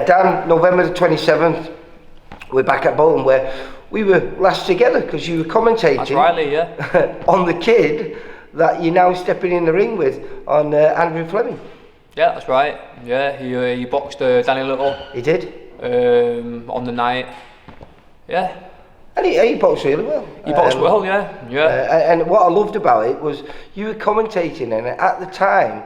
Dan, November the 27th, we're back at Bolton where we were last together because you were commentating. That's right, yeah. On the kid that you're now stepping in the ring with on Andrew Fleming. Yeah, that's right. Yeah, he boxed Danny Little. He did. On the night. Yeah. And he boxed really well. He boxed well, yeah. And what I loved about it was you were commentating, and at the time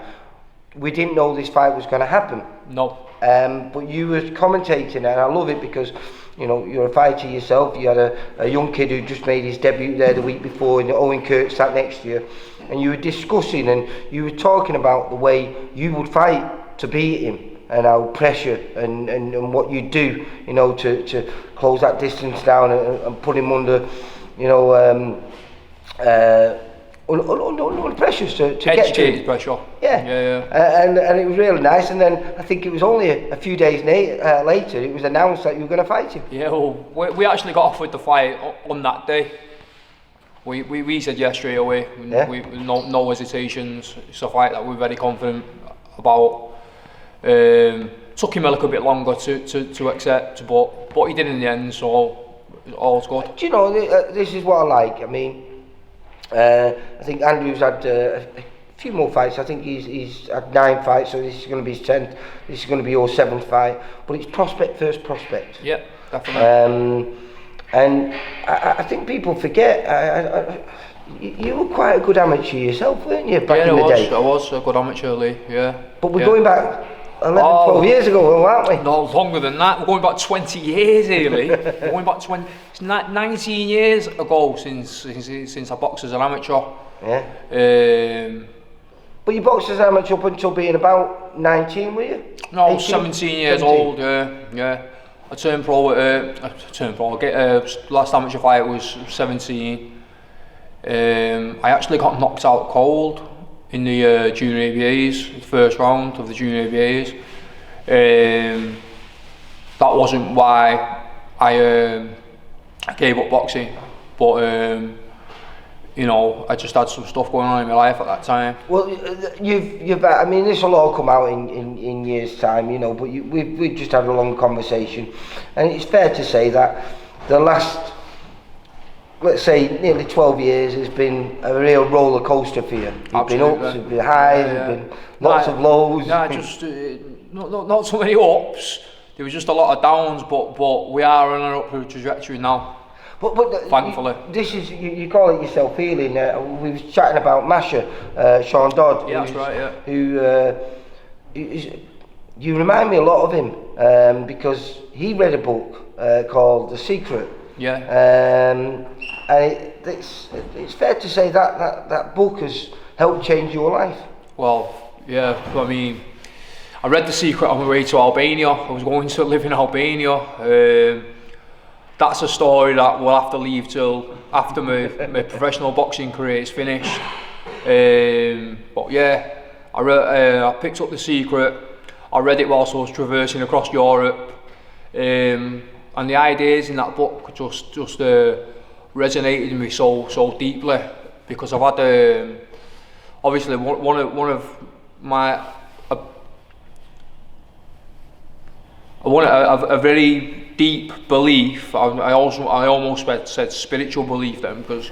we didn't know this fight was going to happen. No. But you were commentating, and I love it because you know you're a fighter yourself. You had a young kid who just made his debut there the week before, and Owen Kirk sat next to you, and you were discussing and you were talking about the way you would fight to beat him, and how pressure and what you do, you know, to close that distance down and put him under, you know, under pressure to get to him. Pressure. Yeah. And it was really nice. And then I think it was only a few days later it was announced that you were going to fight him. Yeah, well, we actually got offered the fight on that day. We said yes straight away. Yeah. No hesitations. It's a fight that we're very confident about. Took him a little bit longer to accept, but he did in the end, so all's good. Do you know, this is what I like. I mean, I think Andrew's had a few more fights. I think he's had 9 fights, so this is going to be his 10th. This is going to be your 7th fight. But it's prospect first prospect. Yeah, definitely. And I think people forget. You were quite a good amateur yourself, weren't you, back in the day? I was a good amateur, Lee, yeah. But we're going back 12 years ago, aren't we? No, longer than that. We're going back 20 years, Lee. We're going back 19 years ago since I boxed as an amateur. Yeah. But you boxed as an amateur up until being about 19, were you? No, 18? 17 years 17. Old, yeah. I turned pro last amateur fight was 17. I actually got knocked out cold in the junior ABAs, the first round of the junior ABAs. That wasn't why I gave up boxing, but you know, I just had some stuff going on in my life at that time. Well, you've I mean, this will all come out in years' time, you know, but we've just had a long conversation, and it's fair to say that the last, let's say, nearly 12 years has been a real roller coaster for you. You've been ups, you've been highs, you've been lots of lows. Yeah, just not so many ups. There was just a lot of downs, but we are on an upward trajectory now. But thankfully, this is you call it yourself healing. We was chatting about Masha, Sean Dodd. Yeah, that's right. Yeah. Who you remind me a lot of him because he read a book called The Secret. Yeah. And it's fair to say that book has helped change your life. Well, yeah. I mean, I read The Secret on my way to Albania. I was going to live in Albania. That's a story that we'll have to leave till after my professional boxing career is finished. But yeah, I picked up The Secret. I read it whilst I was traversing across Europe. And the ideas in that book just resonated with me so deeply, because I've had obviously one of my a very deep belief. I almost said spiritual belief then, because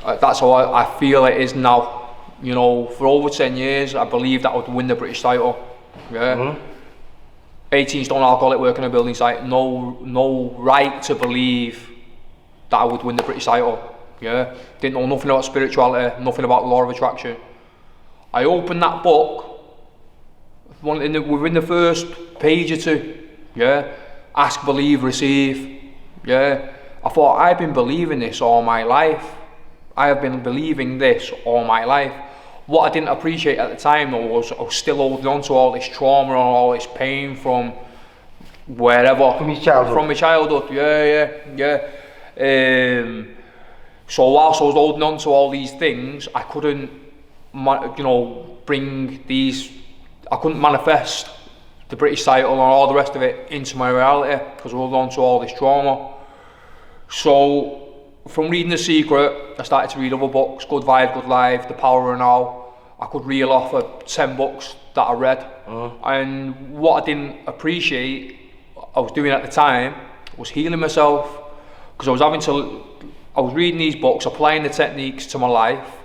that's how I feel it is now. You know, for over 10 years I believed that I would win the British title. Yeah. Mm-hmm. 18 stone alcoholic working a building site, no right to believe that I would win the British title. Yeah, didn't know nothing about spirituality, nothing about the law of attraction. I opened that book, within the first page or two, yeah, ask, believe, receive. Yeah, I thought, I've been believing this all my life. I have been believing this all my life. What I didn't appreciate at the time though was I was still holding on to all this trauma and all this pain from wherever. From your childhood? From my childhood, yeah. So whilst I was holding on to all these things, I couldn't, bring these, I couldn't manifest the British title and all the rest of it into my reality because I was holding on to all this trauma. So from reading The Secret, I started to read other books, Good Vibe, Good Life, The Power of Now, I could reel off 10 books that I read. And what I didn't appreciate I was doing at the time was healing myself, because I was reading these books, applying the techniques to my life.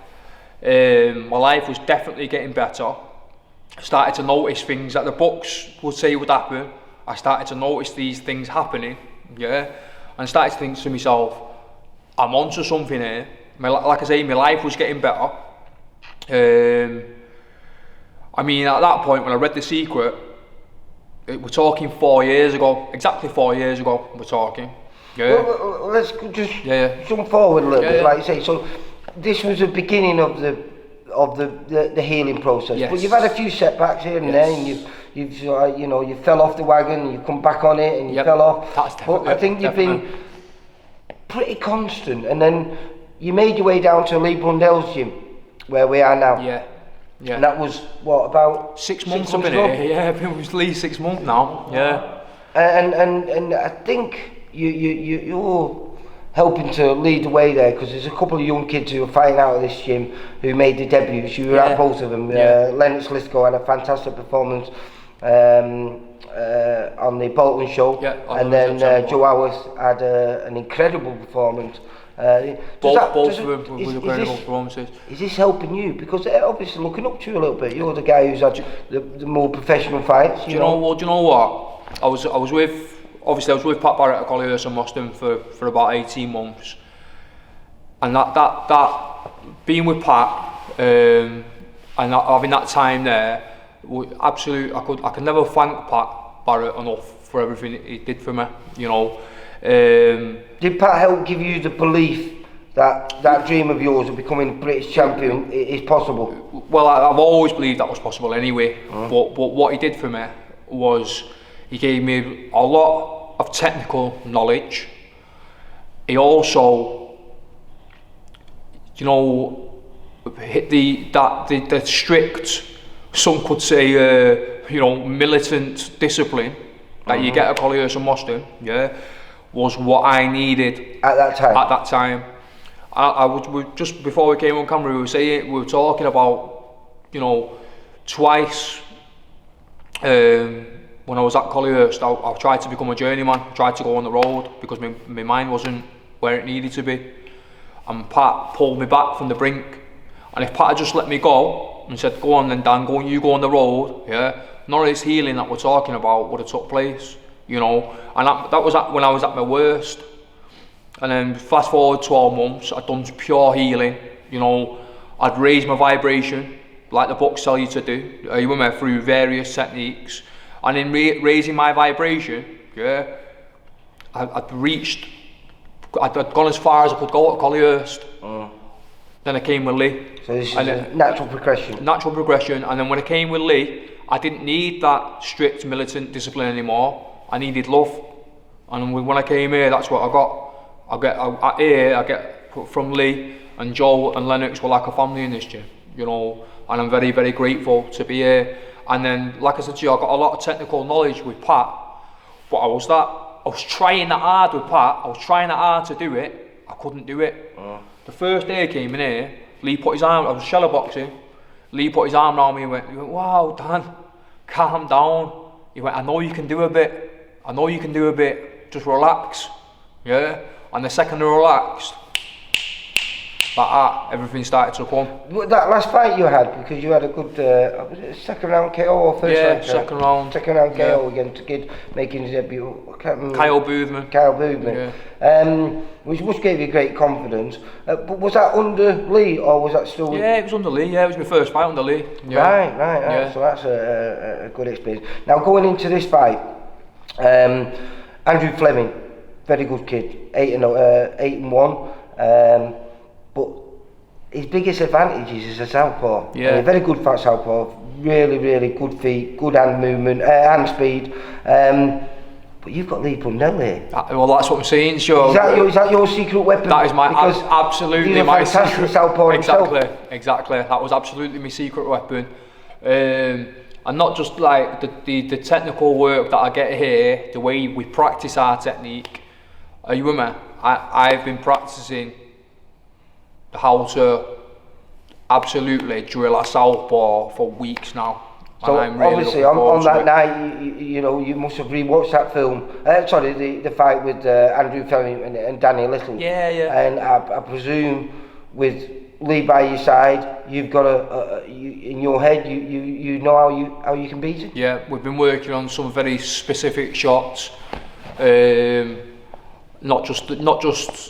My life was definitely getting better. I started to notice things that the books would say would happen. I started to notice these things happening, and started to think to myself, I'm onto something here. Like I say, my life was getting better. I mean, at that point when I read The Secret, we're talking 4 years ago, exactly 4 years ago we're talking. Well, let's just jump forward a little bit, like you say. So this was the beginning of the healing process. Yes. But you've had a few setbacks here and there, and you've you fell off the wagon, you come back on it, and you fell off. That's but I think you've been pretty constant, and then you made your way down to Lee Brundell's gym, where we are now. Yeah. And that was what, about 6 months I've been here. Yeah, I've been with Lee 6 months now. Yeah. And I think you're helping to lead the way there, because there's a couple of young kids who are fighting out of this gym who made the debuts. You were at both of them. Lennox Lithgow had a fantastic performance on the Bolton show, and then Joe Howarth had an incredible performance. Both of them were incredible performances. Is this helping you? Because they're obviously looking up to you a little bit. You're the guy who's had the more professional fights. Do you know what? I was with Pat Barrett at Collyhurst and Moston for about 18 months, and that being with Pat and having that time there, I could never thank Pat Barrett enough for everything he did for me. Did Pat help give you the belief that dream of yours of becoming a British champion is possible? Well, I've always believed that was possible anyway. But what he did for me was he gave me a lot of technical knowledge. He also, hit the strict, some could say, militant discipline that you get at Collyhurst and Moston. Was what I needed at that time. We just before we came on camera, we were talking about, twice when I was at Collyhurst, I tried to become a journeyman, tried to go on the road because my mind wasn't where it needed to be, and Pat pulled me back from the brink. And if Pat had just let me go and said, "Go on then, Dan, you go on the road," none of this healing that we're talking about would have took place. And that was when I was at my worst. And then fast forward 12 months, I'd done pure healing. I'd raised my vibration like the books tell you to do. You were through various techniques, and in raising my vibration, I'd gone as far as I could go at Collyhurst. Then I came with Lee. So this is a natural progression. Natural progression, and then when I came with Lee, I didn't need that strict militant discipline anymore. I needed love, and when I came here, that's what I got. I get from Lee, and Joe and Lennox were like a family in this gym, and I'm very, very grateful to be here. And then, like I said to you, I got a lot of technical knowledge with Pat, but I was trying that hard with Pat. I was trying that hard to do it. I couldn't do it. The first day I came in here, Lee put his arm. I was shadow boxing. Lee put his arm around me and went, "Wow, Dan, calm down." He went, "I know you can do a bit. I know you can do a bit. Just relax." And the second I relaxed, like that, everything started to come. That last fight you had, because you had a good was it a second round KO or first round? Second round. Second round KO against a kid making his debut. Kyle Boothman. Which gave you great confidence. But was that under Lee, or was that still? Yeah, it was under Lee. Yeah, it was my first fight under Lee. Right. Yeah. So that's a good experience. Now going into this fight, Andrew Fleming, very good kid, 8-1. But his biggest advantage is a southpaw. A very good fat southpaw, really, really good feet, good hand movement, hand speed. But you've got Lee Brundell here. Well, that's what I'm saying, sure. Is that your secret weapon? That is absolutely my secret. Southpaw exactly. That was absolutely my secret weapon. And not just like the technical work that I get here, the way we practice our technique. Are you with me? I've been practicing how to absolutely drill a southpaw for weeks now. So and I'm really obviously looking on forward to that it. night, you know, you must have rewatched that film. Sorry, the fight with Andrew Fleming and Danny Little. Yeah, yeah. And I presume with Lee by your side, you've got in your head, you know how you can beat him. Yeah, we've been working on some very specific shots. Not just.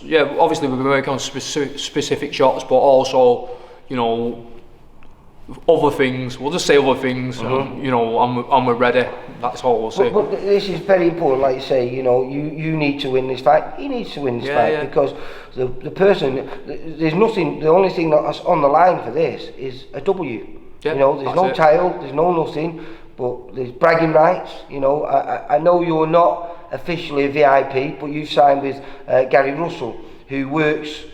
Yeah, obviously we've been working on specific shots, but also, you know, other things. We'll just say other things. You know, and we're ready. That's all we'll say. But this is very important, like you say. You know, you need to win this fight. He needs to win this fight because the person, there's nothing. The only thing that's on the line for this is a W. Yeah, you know, there's no title, there's no nothing, but there's bragging rights. You know, I know you're not officially a VIP, but you signed with Gary Russell, who works.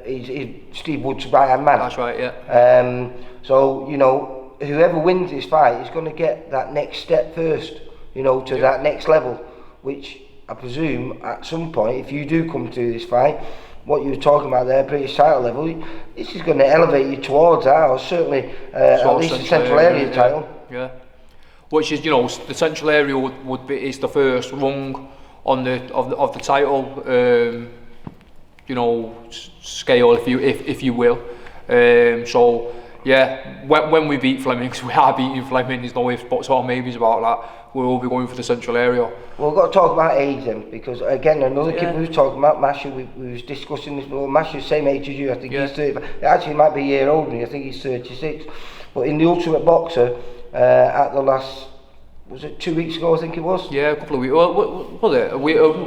He's Steve Wood's right hand man. That's right, yeah. So you know, whoever wins this fight is going to get that next step first. You know, to that next level, which I presume at some point, if you do come to this fight, what you were talking about there, British title level, this is going to elevate you towards that, or certainly at least the central area title. Yeah. Which is, you know, the central area is the first rung on the title. You know, scale, if you will. So yeah, when we beat Fleming, because we are beating Fleming, there's no ifs, buts or maybes about that. We will be going for the central area. Well, we've got to talk about age then, because again, another kid we were talking about, Masha, we was discussing this before. Masha's same age as you, I think he's 30. Actually, he might be a year older than you, I think he's 36. But in the Ultimate Boxer, at the last, was it 2 weeks ago, I think it was? Yeah, a couple of weeks. Well, what was it?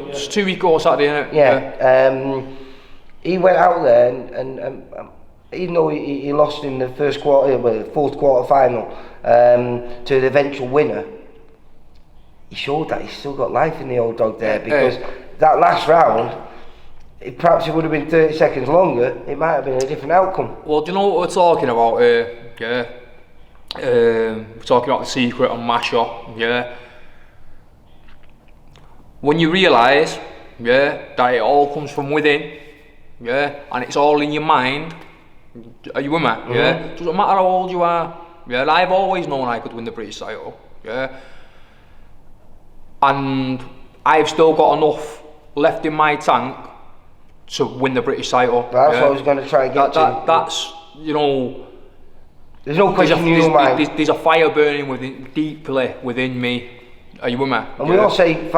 It's 2 weeks ago Saturday, innit? Yeah. He went out there and even though he lost in the fourth quarter final to the eventual winner, he showed that he's still got life in the old dog there, because that last round, perhaps it would have been 30 seconds longer, it might have been a different outcome. Well, do you know what we're talking about here? Yeah. We're talking about the secret and Masha, yeah. When you realise, that it all comes from within, and it's all in your mind. Are you with me? Yeah. Doesn't matter how old you are. Yeah. I've always known I could win the British title. Yeah. And I've still got enough left in my tank to win the British title. That's what I was going to try and get to. That's, you know. There's no question in your mind. There's a fire burning deeply within me. Are you with me? And we all say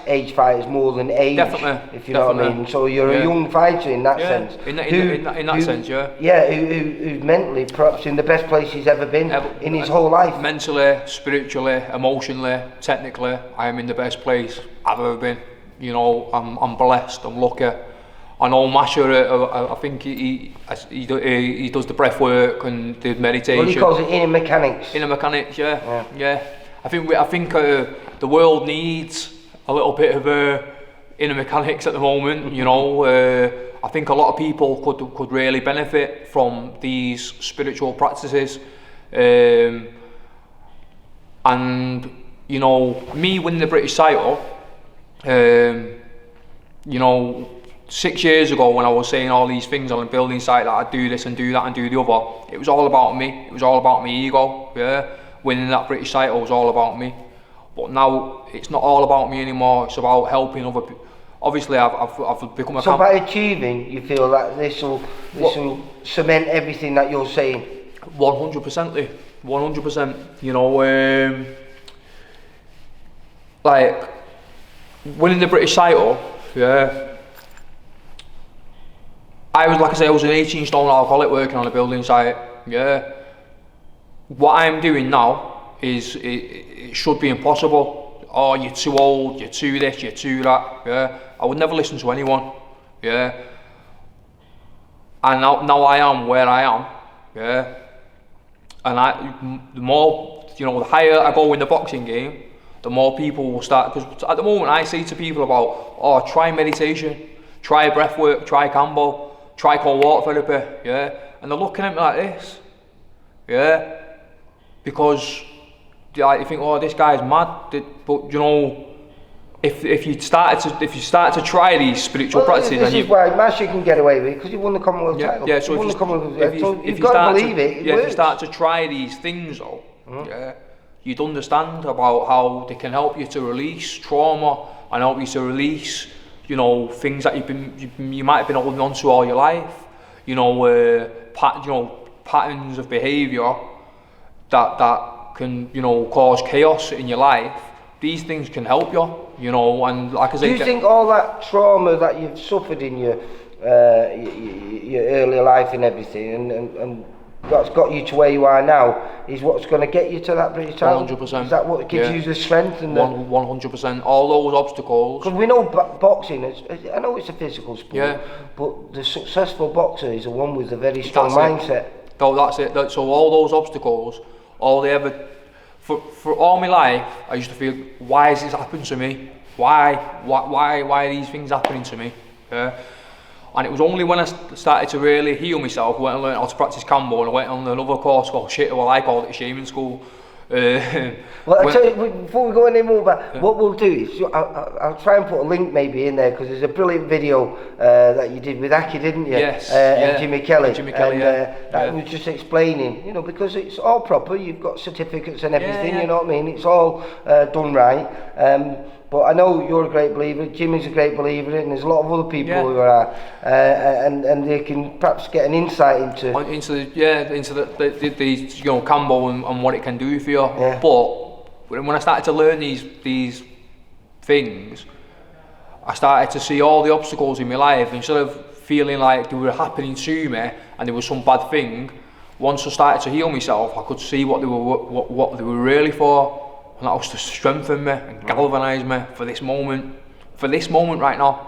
age fighters more than age. Definitely. If you know what I mean. So you're a young fighter in that sense. In that sense, yeah. Yeah, who's mentally perhaps in the best place he's ever been in his whole life. Mentally, spiritually, emotionally, technically, I am in the best place I've ever been. You know, I'm blessed, I'm lucky. I know Masha, I think he does the breath work and the meditation. Well, he calls it inner mechanics. Inner mechanics, yeah. I think the world needs a little bit of inner mechanics at the moment. You know, I think a lot of people could really benefit from these spiritual practices. And you know, me winning the British title, you know, 6 years ago when I was saying all these things on the building site that I'd do this and do that and do the other, it was all about me. It was all about my ego. Yeah. Winning that British title was all about me, but now it's not all about me anymore. It's about helping other people. Obviously, I've become a. So by achieving, you feel that this will cement everything that you're saying. 100%, 100%. You know, like winning the British title. Yeah. I was an 18-stone alcoholic working on a building site. Yeah. What I'm doing now is it should be impossible. Oh, you're too old, you're too this, you're too that. Yeah, I would never listen to anyone. Yeah, and now I am where I am. Yeah, and the more, you know, the higher I go in the boxing game, the more people will start. Because at the moment I say to people about, oh, try meditation, try breath work, try Cambo, try cold water therapy. Yeah, and they're looking at me like this. Yeah. Because you think, oh, this guy's mad, but you know, if you started to try these spiritual practices, this is why Masha can get away with it, because he won the Commonwealth title. Yeah, so you've got to believe it. If you start to try these things though, you'd understand about how they can help you to release trauma and help you to release, you know, things that you might have been holding on to all your life. You know, patterns of behaviour that can, you know, cause chaos in your life. These things can help you, you know, and like I say. Do you think all that trauma that you've suffered in your earlier life and everything, and that's got you to where you are now, is what's going to get you to that British title? 100%. Is that what gives you the strength and 100%. All those obstacles. Because we know boxing is, I know it's a physical sport, but the successful boxer is the one with a very strong mindset. That's it. So all those obstacles, all they ever. For all my life, I used to feel, why has this happened to me? Why are these things happening to me? And it was only when I started to really heal myself, went and learned how to practice Kambo, and I went on another course called I called it shaming school. Well, I tell you, before we go any more, what we'll do is I'll try and put a link maybe in there, because there's a brilliant video that you did with Aki, didn't you? Yes. And Jimmy Kelly. That was just explaining, you know, because it's all proper. You've got certificates and everything. You know what I mean? It's all done right. But I know you're a great believer, Jimmy's a great believer, and there's a lot of other people who are, and they can perhaps get an insight into the you know, Kambo and what it can do for you. Yeah. But when I started to learn these things, I started to see all the obstacles in my life. Instead of feeling like they were happening to me and there was some bad thing, once I started to heal myself, I could see what they were really for. And that was to strengthen me and galvanise me for this moment right now.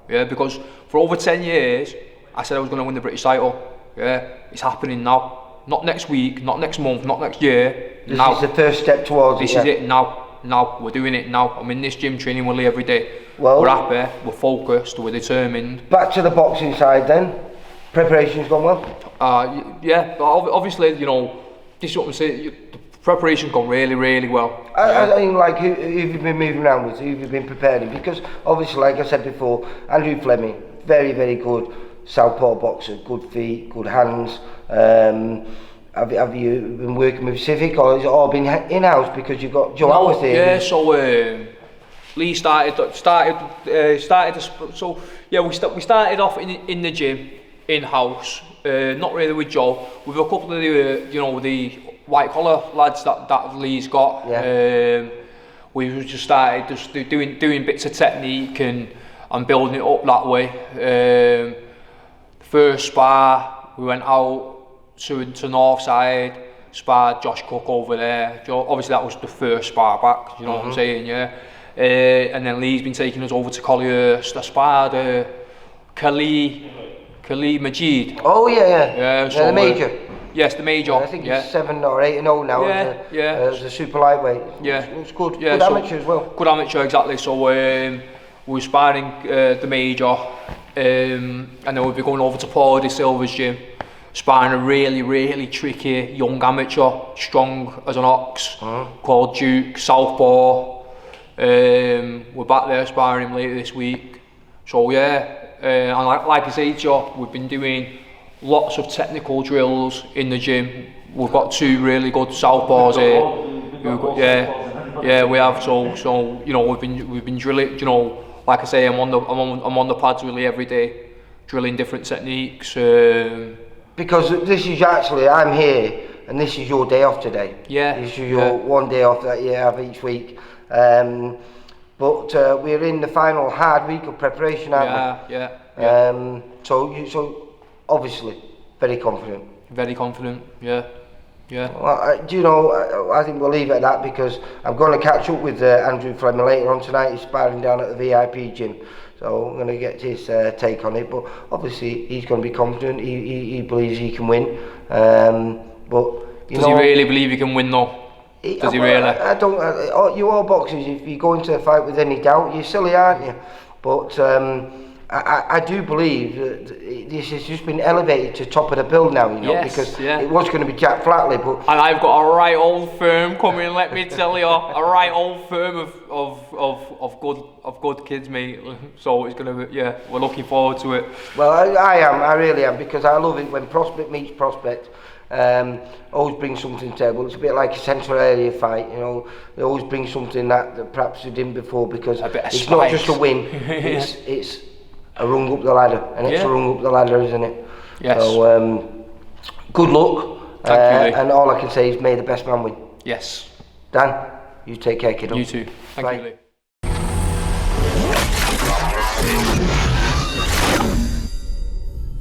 Yeah, because for over 10 years, I said I was going to win the British title. Yeah, it's happening now. Not next week, not next month, not next year. This is the first step towards it. This is it now. Now, we're doing it now. I'm in this gym training Willie every day. Well, we're happy, we're focused, we're determined. Back to the boxing side then. Preparation's gone well? Yeah, obviously, you know, this is what I'm saying. Preparation's gone really, really well. I mean, like, who have you been moving around with? Who have you been preparing? Because obviously, like I said before, Andrew Fleming, very, very good southpaw boxer, good feet, good hands. Have you been working with Civic, or has it all been in-house because you've got Joe Howarth here? Yeah, so Lee started. So yeah, we started off in the gym, in-house. Not really with Joe, with a couple of the you know, the white collar lads that Lee's got. Yeah. We just started doing bits of technique and building it up that way. First spar, we went out to Northside, sparred Josh Cook over there. Obviously that was the first spar back, you know what I'm saying, yeah. And then Lee's been taking us over to Collyhurst. I sparred Khalid Majid. Oh yeah. So, the major. Yes, the major. I think he's 7 or 8-0 now as a super lightweight. Yeah, it's good. Yeah, good amateur as well. Good amateur, exactly. So we were sparring the major, and then we'll be going over to Paul De Silva's gym, sparring a really, really tricky young amateur, strong as an ox, called Duke, southpaw. We're back there sparring him later this week. So yeah, and like I say to you, we've been doing lots of technical drills in the gym. We've got 2 really good southpaws here. We have. So you know, we've been drilling. You know, like I say, I'm on the pads really every day, drilling different techniques. Because this is actually, I'm here, and this is your day off today. Yeah. This is your one day off that you have each week. But we're in the final hard week of preparation, aren't we? Yeah. So obviously very confident. Very confident. Yeah. Well, do you know? I think we'll leave it at that, because I'm going to catch up with Andrew Fleming later on tonight. He's sparring down at the VIP gym, so I'm going to get his take on it. But obviously he's going to be confident. He believes he can win. But does he really believe he can win though? Does he really? I don't. You all boxers, if you go into a fight with any doubt, you're silly, aren't you? But I do believe that this has just been elevated to top of the bill now, you know, Yes, because yeah. it was going to be Jack Flatley, but And I've got a right old firm coming, let me tell you, a right old firm of good kids, mate. So it's gonna be, yeah, we're looking forward to it. well, I really am, because I love it when prospect meets prospect. Always brings something to the table. It's a bit like a central area fight, you know. They always bring something that perhaps they didn't before, because A bit of it's not spice. just a win. It's a rung up the ladder, and it's a rung up the ladder, isn't it? Yes. So good luck. Thank you, Lee. And all I can say is may the best man win. Yes. Dan, you take care, kiddo. You too. Thank Bye. you, Lee.